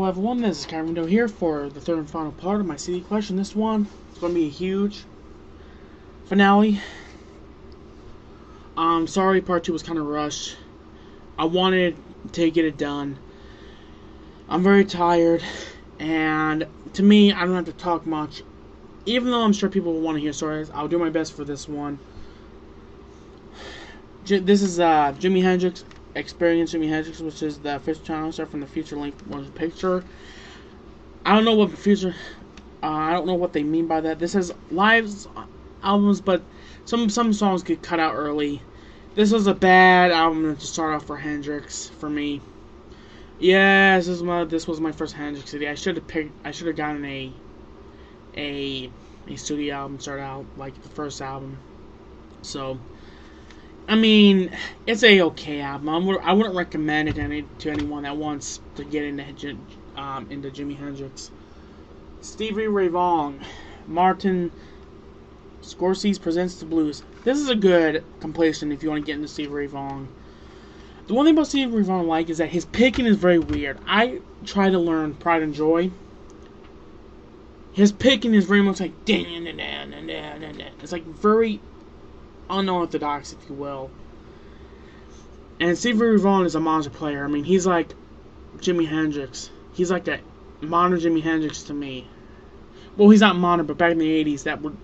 hello everyone, this is Ravendale here for the third and final part of my CD collection. This one is going to be a huge finale. Sorry part 2 was kind of rushed. I wanted to get it done. I'm very tired, and to me, I don't have to talk much. Even though I'm sure people will want to hear stories, I'll do my best for this one. This is Jimi Hendrix Experience Jimi Hendrix, which is the official channel star from the Future Link motion picture. I don't know what future. I don't know what they mean by that. This has live albums, but some songs get cut out early. This was a bad album to start off for Hendrix for me. Yes, this was my first Hendrix CD. I should have gotten a studio album start out like the first album. So, I mean, it's a okay album. I wouldn't recommend it to anyone that wants to get into Jimi Hendrix. Stevie Ray Vaughan, Martin Scorsese Presents the Blues. This is a good compilation if you want to get into Stevie Ray Vaughan. The one thing about Stevie Ray Vaughan I like is that his picking is very weird. I try to learn Pride and Joy. His picking is very much like it's like very unorthodox, if you will. And Stevie Ray Vaughan is a monster player. I mean, he's like Jimi Hendrix. He's like a modern Jimi Hendrix to me. Well, he's not modern, but back in the 80s, that would...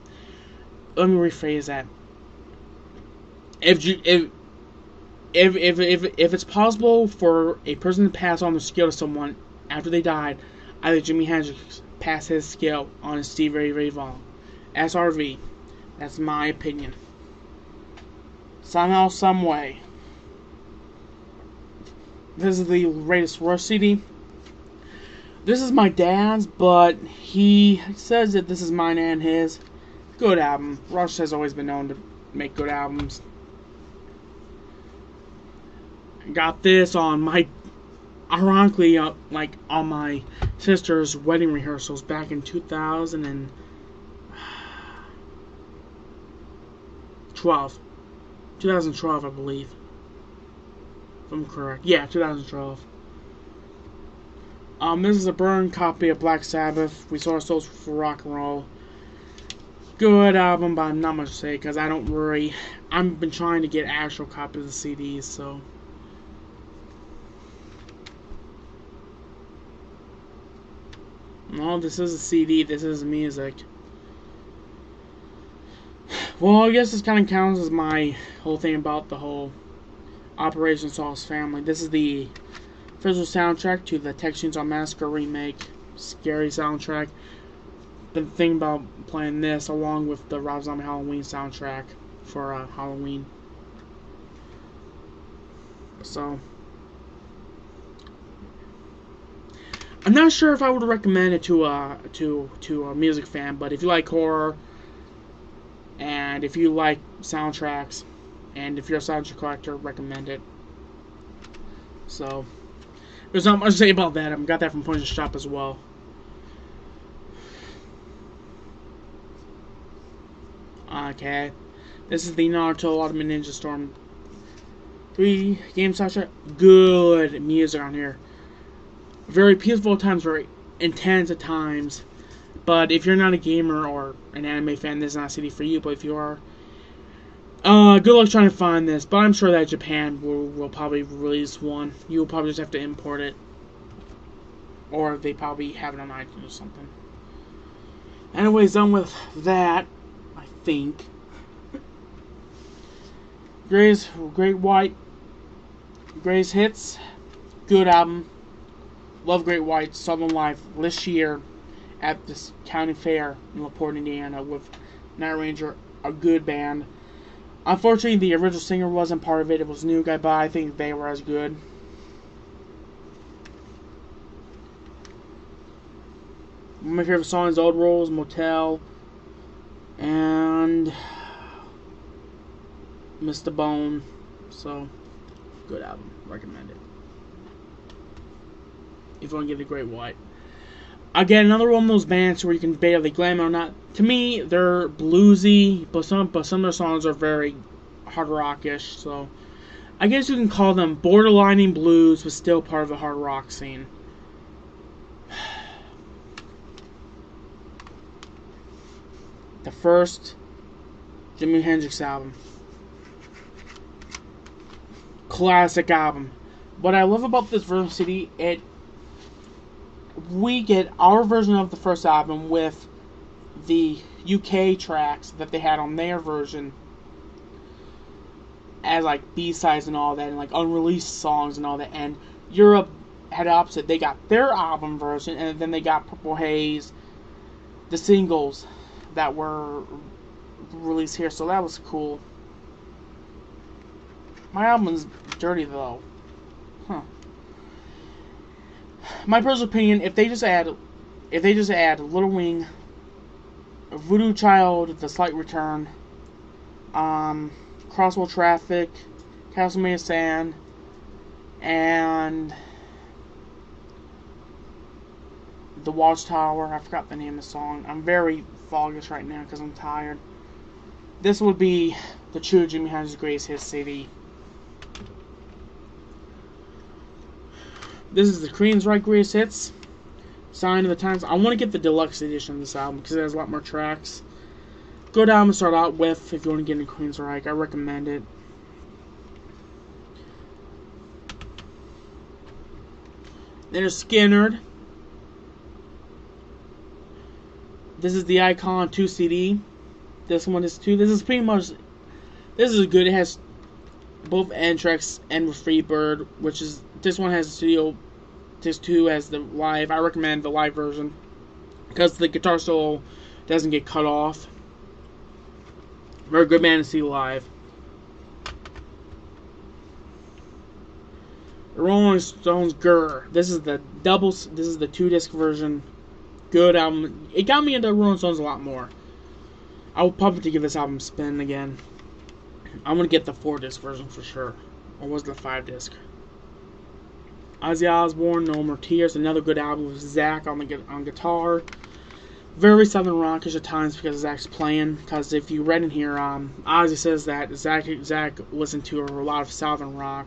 Let me rephrase that. If it's possible for a person to pass on their skill to someone after they died, either Jimi Hendrix passed his skill on to Stevie Ray Vaughan. SRV. That's my opinion. Somehow, some way. This is the latest Rush CD. This is my dad's, but he says that this is mine and his. Good album. Rush has always been known to make good albums. Got this on my, ironically, like on my sister's wedding rehearsals back in 2012. 2012, I believe. If I'm correct. Yeah, 2012. This is a burned copy of Black Sabbath. We saw ourselves for rock and roll. Good album, but not much to say because I don't worry. I've been trying to get actual copies of the CDs, so. No, this is a CD. This is music. Well, I guess this kind of counts as my whole thing about the whole Operation Saul's Family. This is the official soundtrack to the Texas Chainsaw Massacre remake. Scary soundtrack. The thing about playing this along with the Rob Zombie Halloween soundtrack for Halloween. So, I'm not sure if I would recommend it to a music fan, but if you like horror, and if you like soundtracks, and if you're a soundtrack collector, recommend it. So, there's not much to say about that. I got that from Punch Shop as well. Okay, this is the Naruto Ultimate Ninja Storm 3 game soundtrack. Good music on here. Very peaceful at times, very intense at times. But if you're not a gamer or an anime fan, this is not a CD for you. But if you are, good luck trying to find this. But I'm sure that Japan will probably release one. You'll probably just have to import it. Or they probably have it on iTunes or something. Anyways, done with that, I think. Gray's Hits. Good album. Love Great White. Saw them live this year at this county fair in LaPorte, Indiana with Night Ranger, a good band. Unfortunately, the original singer wasn't part of it. It was a new guy, but I think they were as good. One of my favorite songs, Old Rules, Motel, and Mr. Bone. So, good album. Recommend it. If you want to get a Great White. Again, another one of those bands where you can barely glam or not. To me, they're bluesy, but some of their songs are very hard rockish. So, I guess you can call them borderlining blues, but still part of the hard rock scene. the first Jimi Hendrix album. Classic album. What I love about this version of CD, we get our version of the first album with the UK tracks that they had on their version as like B-sides and all that, and like unreleased songs and all that. And Europe had opposite. They got their album version, and then they got Purple Haze, the singles that were released here. So that was cool. My album's dirty though. My personal opinion, if they just add Little Wing, Voodoo Child, The Slight Return, Crosswell Traffic, Castlemaine Sand, and The Watchtower. I forgot the name of the song. I'm very foggish right now because I'm tired. This would be the true Jimi Hendrix Greatest Hits CD. This is the Queensryche Greatest Hits. Sign of the Times. I want to get the deluxe edition of this album because it has a lot more tracks. Good album to start out with if you want to get into Queensryche. I recommend it. Then there's Skynyrd. This is the Icon 2 CD. This one is 2. This is pretty much... This is good. It has both end tracks and with Freebird, which is... This one has the studio. This 2 has the live. I recommend the live version because the guitar solo doesn't get cut off. Very good band to see live. The Rolling Stones Grr. This is the 2-disc version. Good album. It got me into Rolling Stones a lot more. I will probably give this album a spin again. I'm gonna get the 4-disc version for sure. Or was it the 5-disc? Ozzy Osbourne, No More Tears, another good album with Zach on guitar. Very Southern rockish at times because Zach's playing. Because if you read in here, Ozzy says that Zach listened to a lot of Southern rock.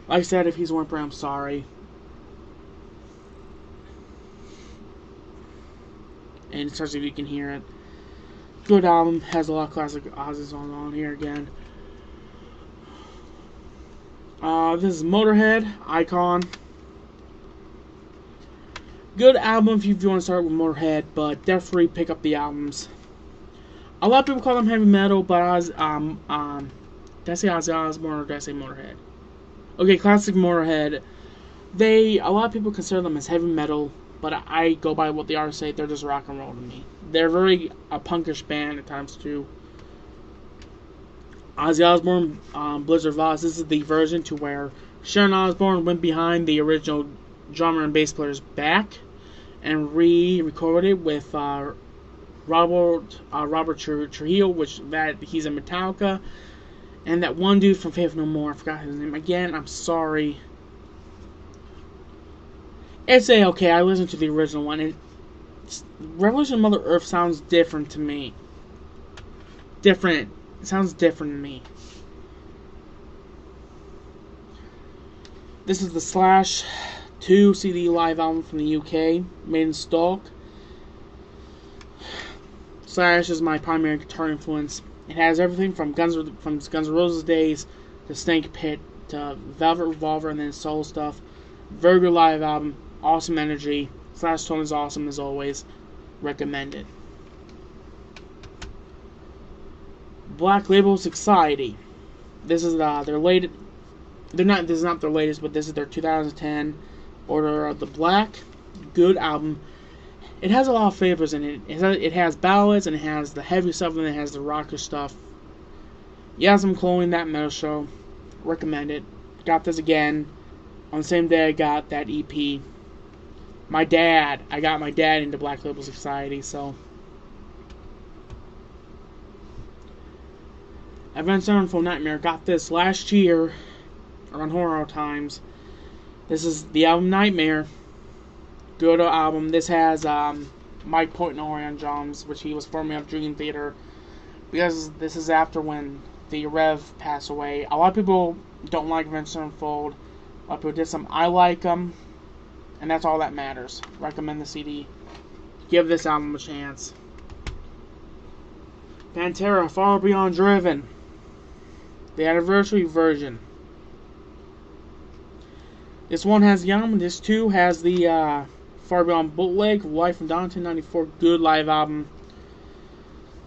Like I said, if he's whimpering, I'm sorry. And especially if you can hear it. Good album, has a lot of classic Ozzy songs on here again. This is Motorhead, Icon. Good album if you want to start with Motorhead, but definitely pick up the albums. A lot of people call them heavy metal, but did I say Ozzy Osbourne or did I say Motorhead? Okay, classic Motorhead. A lot of people consider them as heavy metal, but I go by what the artists say. They're just rock and roll to me. They're very a punkish band at times too. Ozzy Osbourne, Blizzard of Oz. This is the version to where Sharon Osbourne went behind the original drummer and bass player's back and re-recorded with Robert Trujillo, he's in Metallica, and that one dude from Faith No More. I forgot his name again. I'm sorry. It's okay. I listened to the original one, and Revolution of Mother Earth sounds different to me. Different. It sounds different to me. This is the Slash 2 CD live album from the UK, made in Stoke. Slash is my primary guitar influence. It has everything from Guns N' Roses days to Snake Pit to Velvet Revolver and then soul stuff. Very good live album. Awesome energy. Slash tone is awesome as always. Recommend it. Black Label Society. This is their latest. This is not their latest, but this is their 2010 Order of the Black. Good album. It has a lot of flavors in it. It has ballads and it has the heavy stuff and it has the rocker stuff. Yes, I'm cloning that metal show. Recommend it. Got this again on the same day I got that EP. I got my dad into Black Label Society, so. Avenged Sevenfold Nightmare. Got this last year around Horror Times. This is the album Nightmare. Good album. This has Mike Portnoy on drums, which he was formerly of Dream Theater. Because this is after when the Rev passed away. A lot of people don't like Avenged Sevenfold. A lot of people did some. I like them. And that's all that matters. Recommend the CD. Give this album a chance. Pantera, Far Beyond Driven. The anniversary version. This one has the album. This two has the Far Beyond bootleg, Live from Dawn 1994. Good live album.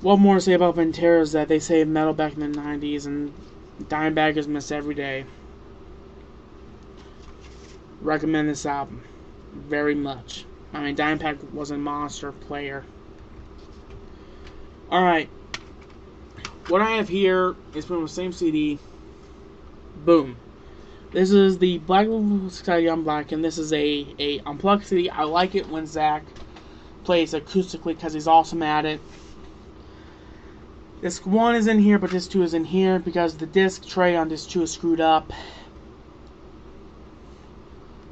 What more to say about Pantera is that they saved metal back in the 90s, and Dimebag is missed every day. Recommend this album very much. I mean, Dimebag was a monster player. Alright. What I have here is from the same CD. Boom. This is the Black Label Society on Black, and this is a unplugged CD. I like it when Zach plays acoustically because he's awesome at it. Disc 1 is in here, but disc 2 is in here because the disc tray on disc 2 is screwed up.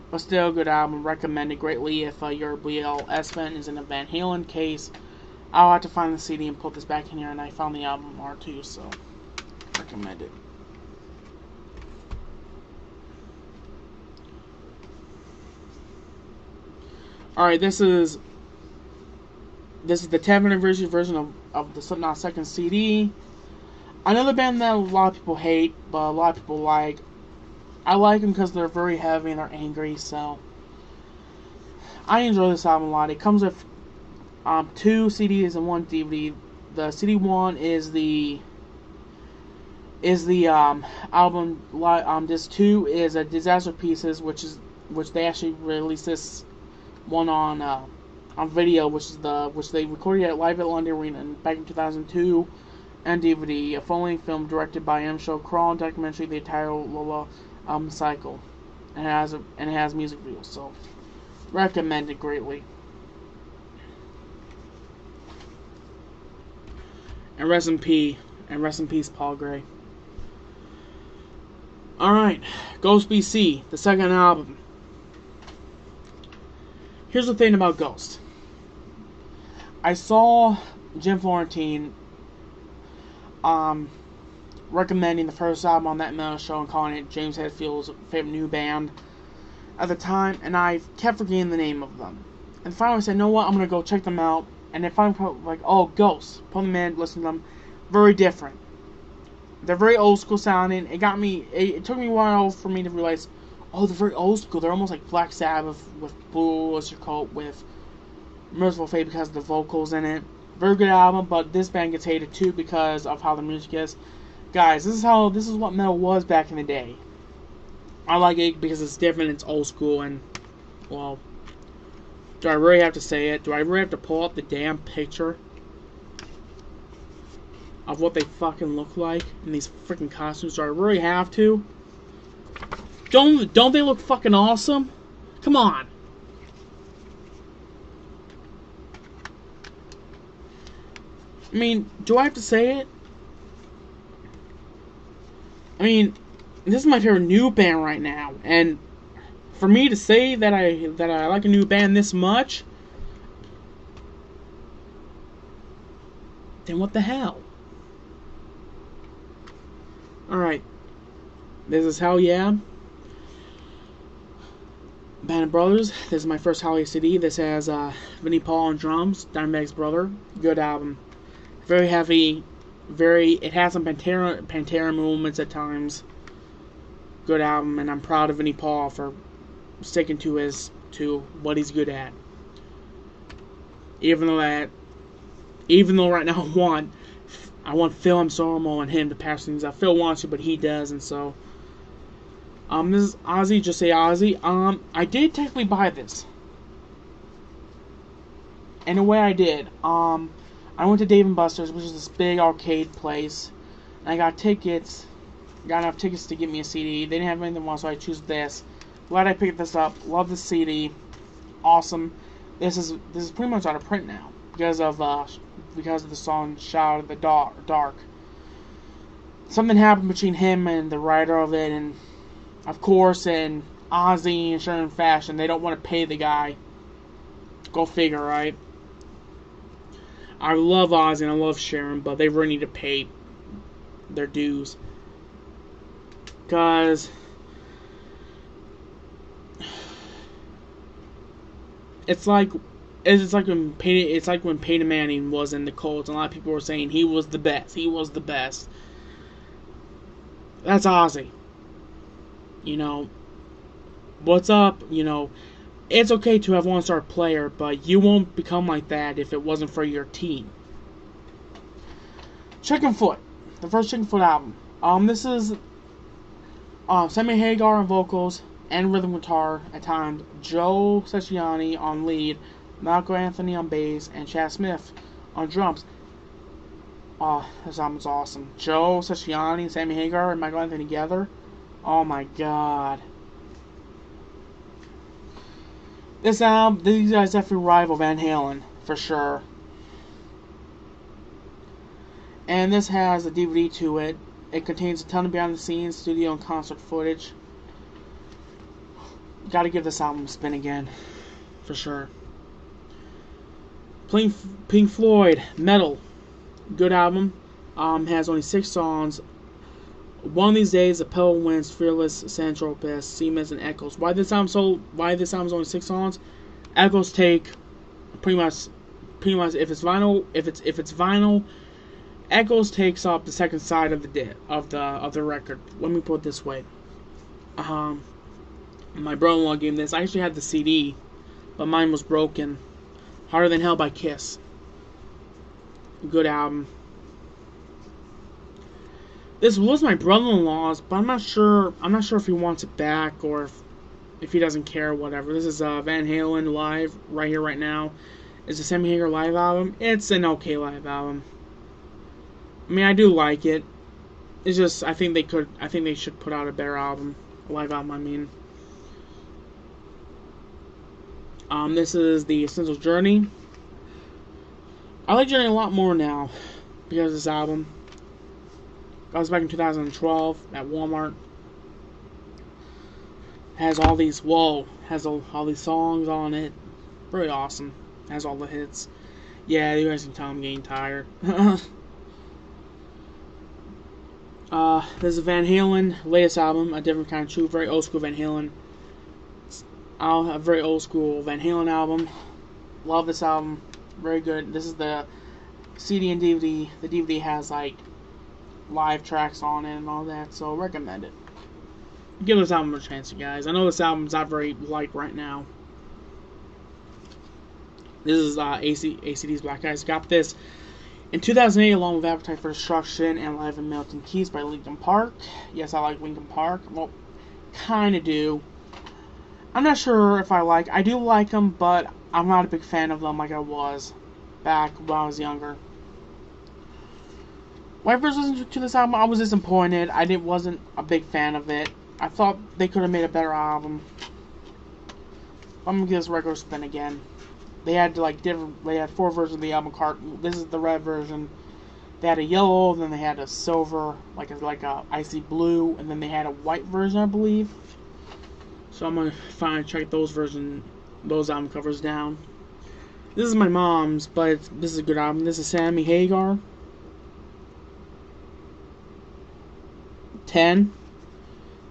But still a good album. Recommend it greatly if your BLS fan is in a Van Halen case. I'll have to find the CD and put this back in here, and I found the album R2, so recommend it. Alright, this is the 10th anniversary version of the Slipknot second CD. Another band that a lot of people hate, but a lot of people like. I like them because they're very heavy and they're angry, so I enjoy this album a lot. It comes with 2 CDs and 1 DVD. The CD 1 is the album. Disc 2 is a Disaster Pieces, which they actually released this one on video, which they recorded live at London Arena back in 2002, and DVD, a full-length film directed by M. Show Crawl, documentary the entire Lola cycle, and it has music videos, so recommend it greatly. And rest in peace, Paul Gray. All right, Ghost BC, the second album. Here's the thing about Ghost. I saw Jim Florentine recommending the first album on that metal show and calling it James Hetfield's favorite new band at the time, and I kept forgetting the name of them. And finally I said, you know what, I'm going to go check them out. And then finally, like, oh, Ghost. Put them in, listen to them. Very different. They're very old school sounding. It took me a while for me to realize, oh, they're very old school. They're almost like Black Sabbath with Blue Oyster Cult with Merciful Fate because of the vocals in it. Very good album, but this band gets hated too because of how the music is. Guys, this is what metal was back in the day. I like it because it's different, it's old school, and, well, do I really have to say it? Do I really have to pull up the damn picture of what they fucking look like in these freaking costumes? Do I really have to? Don't they look fucking awesome? Come on. I mean, do I have to say it? I mean, this is my favorite new band right now, and for me to say that I like a new band this much, then what the hell? Alright. This is Hell Yeah. Band of Brothers. This is my first Hell Yeah CD. This has Vinnie Paul on drums, Dimebag's brother. Good album. Very heavy. It has some Pantera moments at times. Good album, and I'm proud of Vinnie Paul for sticking to what he's good at. Even though right now I want Phil Anselmo and him to pass things out. Phil wants to, but he doesn't. So this is OZZY. Just say OZZY. I did technically buy this. In a way, I did. I went to Dave & Buster's, which is this big arcade place, and I got tickets. Got enough tickets to get me a CD. They didn't have anything else, so I choose this. Glad I picked this up. Love the CD. Awesome. This is pretty much out of print now because of the song "Shout of the Dark." Something happened between him and the writer of it, and of course, in OZZY and Sharon fashion, they don't want to pay the guy. Go figure, right? I love OZZY and I love Sharon, but they really need to pay their dues. Because it's like It's like when Peyton Manning was in the Colts, and a lot of people were saying he was the best. He was the best. That's OZZY. You know, what's up? You know, it's okay to have one-star player, but you won't become like that if it wasn't for your team. Chickenfoot, the first Chickenfoot album. This is Sammy Hagar on vocals and rhythm guitar at times, Joe Satriani on lead, Malcolm Anthony on bass, and Chad Smith on drums. This album's awesome. Joe Satriani, Sammy Hagar, and Michael Anthony together. Oh my god. This album, these guys definitely rival Van Halen, for sure. And this has a DVD to it. It contains a ton of behind the scenes, studio, and concert footage. Gotta give this album a spin again, for sure. Pink Floyd, Metal. Good album. Has only 6 songs. One of these days, the Pale Winds, Fearless, Santropist, Siemens, and Echoes. Why this album's only 6 songs? Echoes take pretty much if it's vinyl, Echoes takes up the second side of the record. Let me put it this way. My brother-in-law gave me this. I actually had the CD, but mine was broken. Harder Than Hell by Kiss. Good album. This was my brother-in-law's, but I'm not sure if he wants it back or if he doesn't care or whatever. This is Van Halen live right here, right now. It's a Sammy Hagar live album. It's an okay live album. I mean, I do like it. It's just I think they should put out a better album, a live album. I mean, this is the Essential Journey. I like Journey a lot more now because of this album. Got this back in 2012 at Walmart. Has all these all these songs on it. Really awesome. Has all the hits. Yeah, you guys can tell I'm getting tired. This is Van Halen latest album, A Different Kind of Truth. Very old school Van Halen. A very old school Van Halen album. Love this album. Very good. This is the CD and DVD. The DVD has like live tracks on it and all that, so recommend it. Give this album a chance, you guys. I know this album's not very liked right now. This is ACD's Black Eyes. Got this in 2008 along with Appetite for Destruction and Live in Milton Keynes by Linkin Park. Yes, I like Linkin Park. Well, kinda do. I'm not sure if I do like them, but I'm not a big fan of them like I was back when I was younger. When I first listened to this album, I was disappointed. I wasn't a big fan of it. I thought they could have made a better album. I'm gonna give this record a spin again. They had they had 4 versions of the album cart. This is the red version. They had a yellow, then they had a silver, like a icy blue, and then they had a white version, I believe. So I'm gonna check those album covers down. This is my mom's, but this is a good album. This is Sammy Hagar. 10.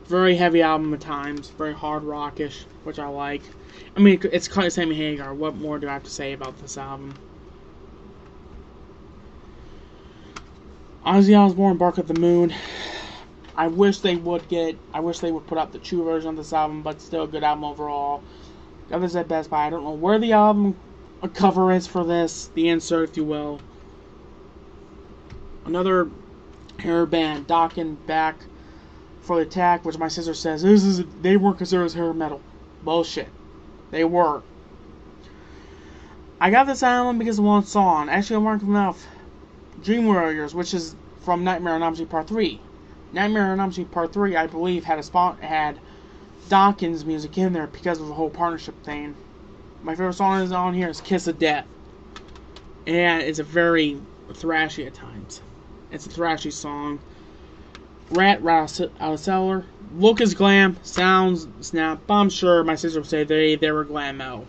Very heavy album at times. Very hard rockish, which I like. I mean, it's called Sammy Hagar. What more do I have to say about this album? Ozzy Osbourne, Bark at the Moon. I wish they would put out the true version of this album, but still a good album overall. Got this at Best Buy. I don't know where the album cover is for this. The insert, if you will. Another hair band, Dokken, Back for the Attack, which my sister says they weren't considered as hair metal. Bullshit. They were. I got this album because of one song. Actually, I marked enough. Dream Warriors, which is from Nightmare on Elm Street Part 3. Nightmare on Elm Street Part 3, I believe, had Dokken's music in there because of the whole partnership thing. My favorite song is on here is Kiss of Death. And it's a very thrashy at times. It's a thrashy song. Rat out of cellar. Look is glam. Sounds snap. But I'm sure my sister would say they were glam-o.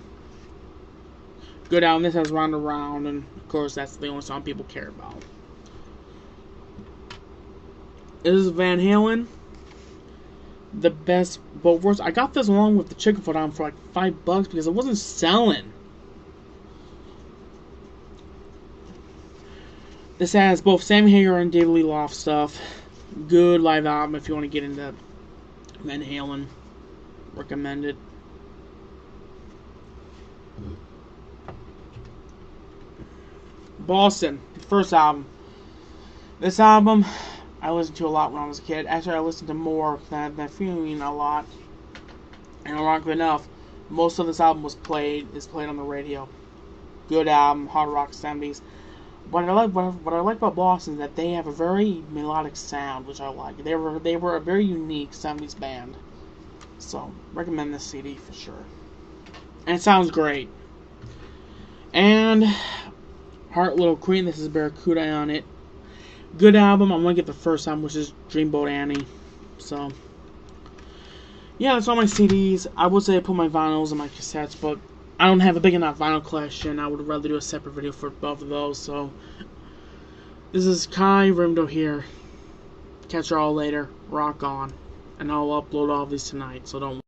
Good album. This has Round Around, and of course that's the only song people care about. This is Van Halen. The best both worst. I got this along with the Chickenfoot album for like $5 because it wasn't selling. This has both Sammy Hagar and David Lee Roth stuff. Good live album if you want to get into Van Halen. Recommend it. Boston, the first album. This album I listened to a lot when I was a kid. Actually, I listened to more than Feeling a lot. And ironically enough, most of this album is played on the radio. Good album, hard rock 70s. What I like about Boston is that they have a very melodic sound, which I like. They were a very unique 70s band. So, recommend this CD for sure. And it sounds great. And Heart Little Queen, this is Barracuda on it. Good album. I'm gonna get the first album, which is Dreamboat Annie. So, yeah, that's all my CDs. I would say I put my vinyls and my cassettes, but I don't have a big enough vinyl collection. I would rather do a separate video for both of those. So, this is Kai Ravendale here. Catch you all later. Rock on. And I'll upload all of these tonight, so don't